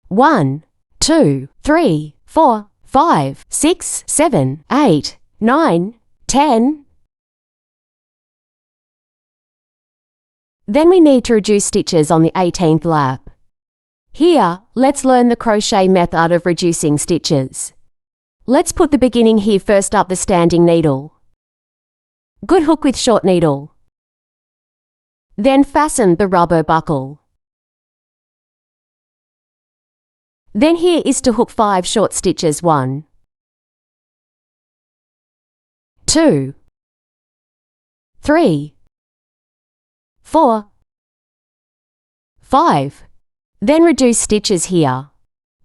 1, 2, 3, 4, 5, 6, 7, 8, 9, 10. Then we need to reduce stitches on the 18th lap. Here, let's learn the crochet method of reducing stitches. Let's put the beginning here first up the standing needle. Good hook with short needle. Then fasten the rubber buckle. Then here is to hook 5 short stitches. 1, 2, 3, 4, 5. Then reduce stitches here.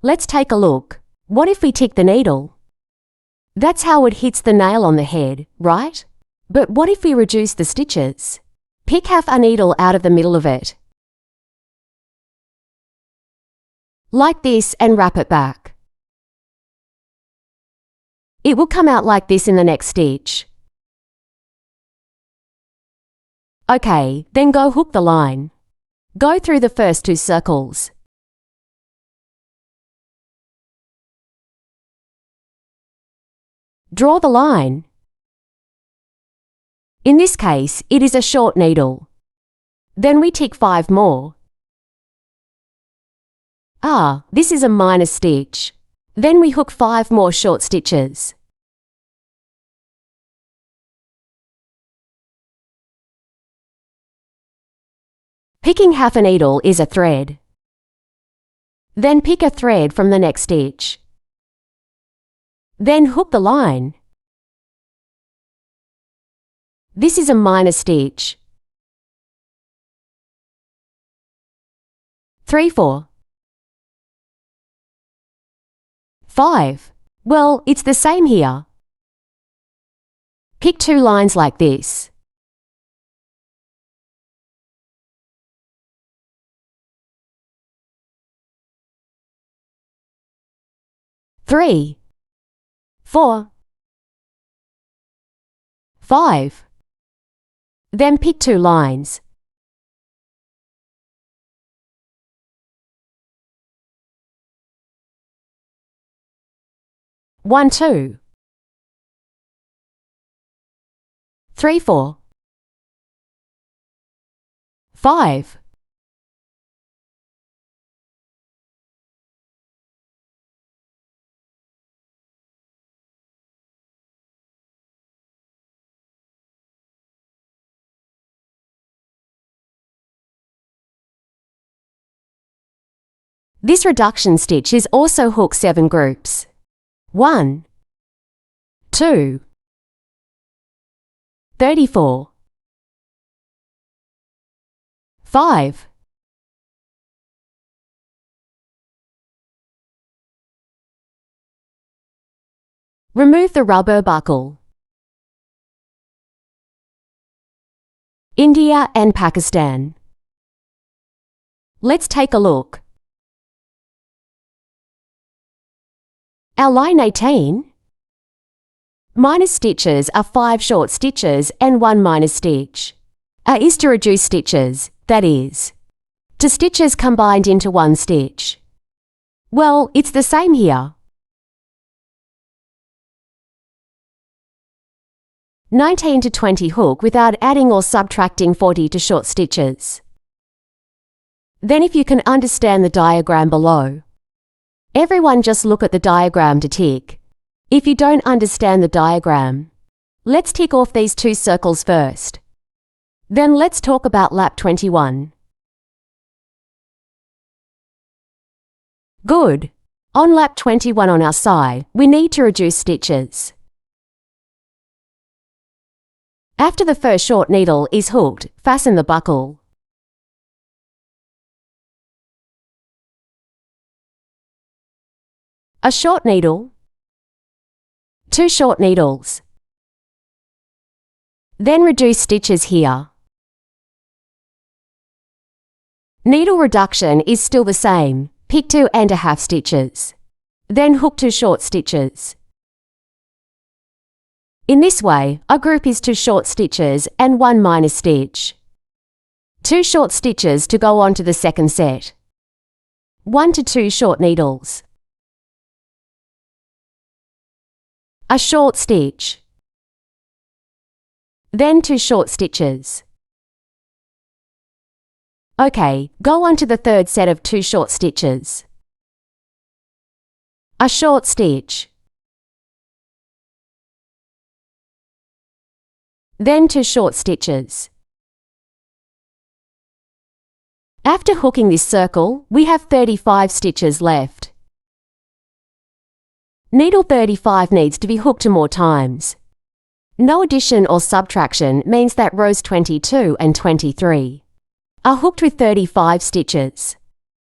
Let's take a look. What if we tick the needle? That's how it hits the nail on the head, right? But what if we reduce the stitches? Pick half a needle out of the middle of it, like this, and wrap it back. It will come out like this in the next stitch. Okay, then go hook the line. Go through the first 2 circles. Draw the line. In this case, it is a short needle. Then we tick 5 more. This is a minor stitch. Then we hook 5 more short stitches. Picking half a needle is a thread. Then pick a thread from the next stitch. Then hook the line. This is a minor stitch. 3, 4, 5. Well, it's the same here. Pick 2 lines like this. Three, 4, 5. Then pick 2 lines. One, 2, 3, 4, 5. This reduction stitch is also hook 7 groups. 1, 2, 34, 5, 6. Remove the rubber buckle. India and Pakistan. Let's take a look. Our line 18. Minor stitches are 5 short stitches and 1 minor stitch. A is to reduce stitches, that is, to stitches combined into 1 stitch. Well, it's the same here. 19 to 20 hook without adding or subtracting 40 to short stitches. Then if you can understand the diagram below. Everyone just look at the diagram to tick. If you don't understand the diagram, let's tick off these 2 circles first. Then let's talk about lap 21. Good. On lap 21 on our side, we need to reduce stitches. After the first short needle is hooked, fasten the buckle. A short needle, 2 short needles. Then reduce stitches here. Needle reduction is still the same. Pick 2.5 stitches. Then hook 2 short stitches. In this way, a group is 2 short stitches and 1 minor stitch. 2 short stitches to go on to the second set. 1 to 2 short needles. A short stitch. Then 2 short stitches. OK, go on to the third set of 2 short stitches. A short stitch. Then 2 short stitches. After hooking this circle, we have 35 stitches left. Needle 35 needs to be hooked more times. No addition or subtraction means that rows 22 and 23 are hooked with 35 stitches.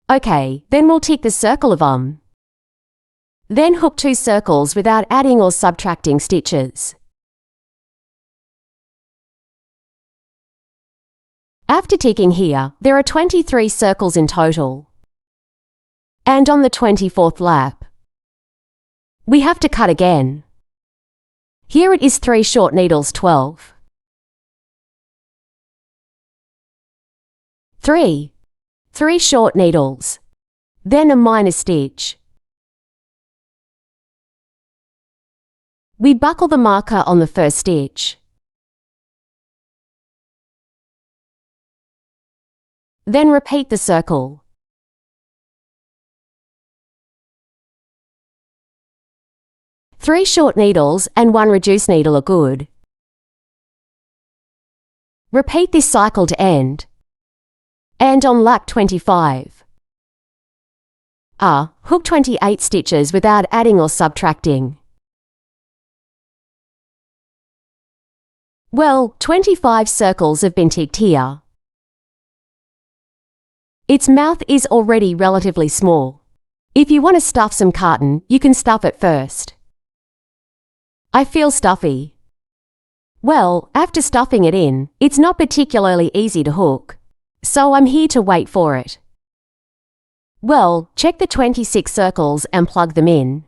OK, then we'll tick the circle of Then hook 2 circles without adding or subtracting stitches. After ticking here, there are 23 circles in total. And on the 24th lap, we have to cut again. Here it is 3 short needles 12. 3 short needles. Then a minor stitch. We buckle the marker on the first stitch. Then repeat the circle. Three short needles and 1 reduced needle are good. Repeat this cycle to end. And on lap 25. Hook 28 stitches without adding or subtracting. Well, 25 circles have been ticked here. Its mouth is already relatively small. If you want to stuff some cotton, you can stuff it first. I feel stuffy. Well, after stuffing it in, it's not particularly easy to hook. So I'm here to wait for it. Well, check the 26 circles and plug them in.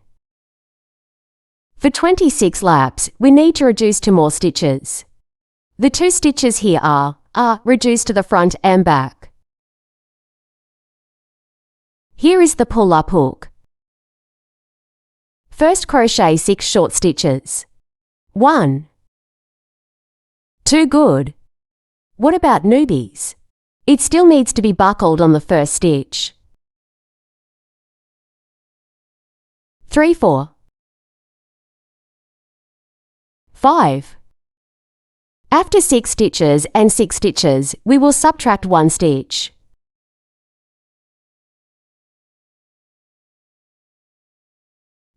For 26 laps, we need to reduce 2 more stitches. The 2 stitches here are reduced to the front and back. Here is the pull-up hook. First crochet 6 short stitches. 1. 2 good. What about newbies? It still needs to be buckled on the first stitch. 3, 4. 5. After 6 stitches and 6 stitches, we will subtract 1 stitch.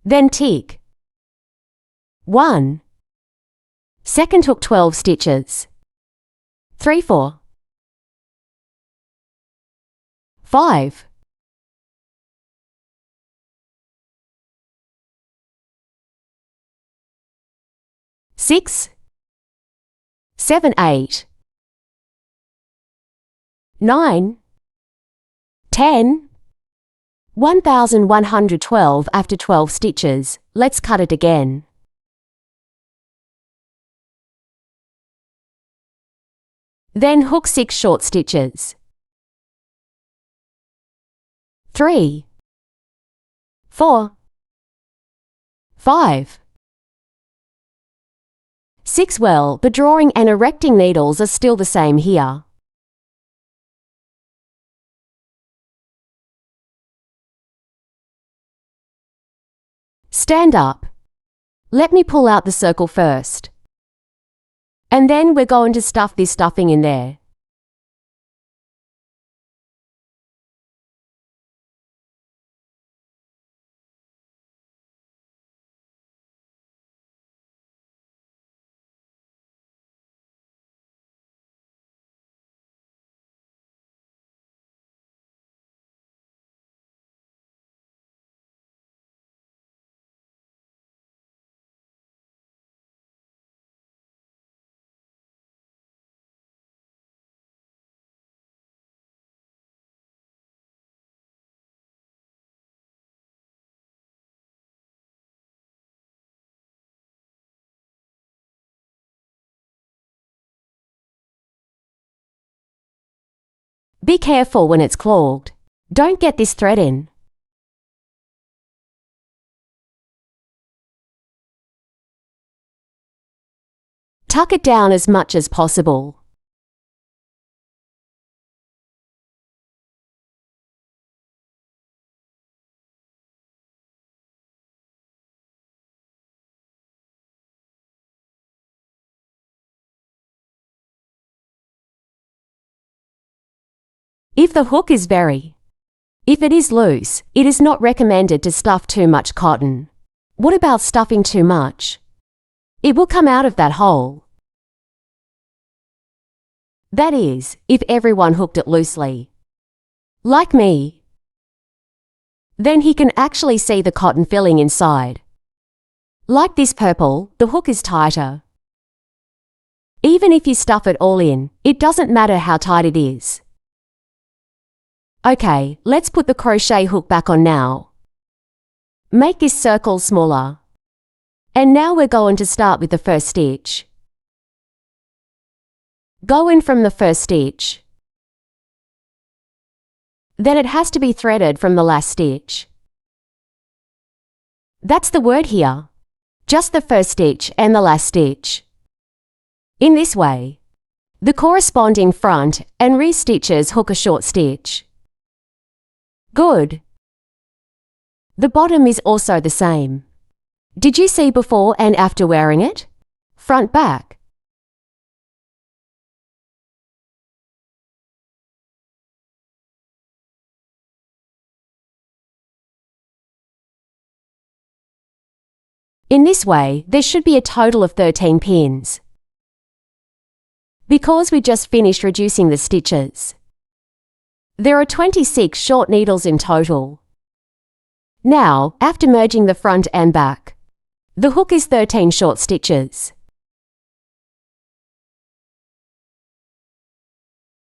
Then tick. 1. Second hook 12 stitches. 3, 4. 5. 6. 7, 8. 9. 10. 1112 after 12 stitches. Let's cut it again. Then hook 6 short stitches. 3. 4. 5. 6. Well, the drawing and erecting needles are still the same here. Stand up. Let me pull out the circle first. And then we're going to stuff this stuffing in there. Be careful when it's clogged. Don't get this thread in. Tuck it down as much as possible. If the hook is If it is loose, it is not recommended to stuff too much cotton. What about stuffing too much? It will come out of that hole. That is, if everyone hooked it loosely. Like me. Then he can actually see the cotton filling inside. Like this purple, the hook is tighter. Even if you stuff it all in, it doesn't matter how tight it is. Okay, let's put the crochet hook back on now. Make this circle smaller. And now we're going to start with the first stitch. Go in from the first stitch. Then it has to be threaded from the last stitch. That's the word here. Just the first stitch and the last stitch. In this way, the corresponding front and rear stitches hook a short stitch. Good. The bottom is also the same. Did you see before and after wearing it? Front, back. In this way, there should be a total of 13 pins. Because we just finished reducing the stitches. There are 26 short needles in total. Now, after merging the front and back, the hook is 13 short stitches.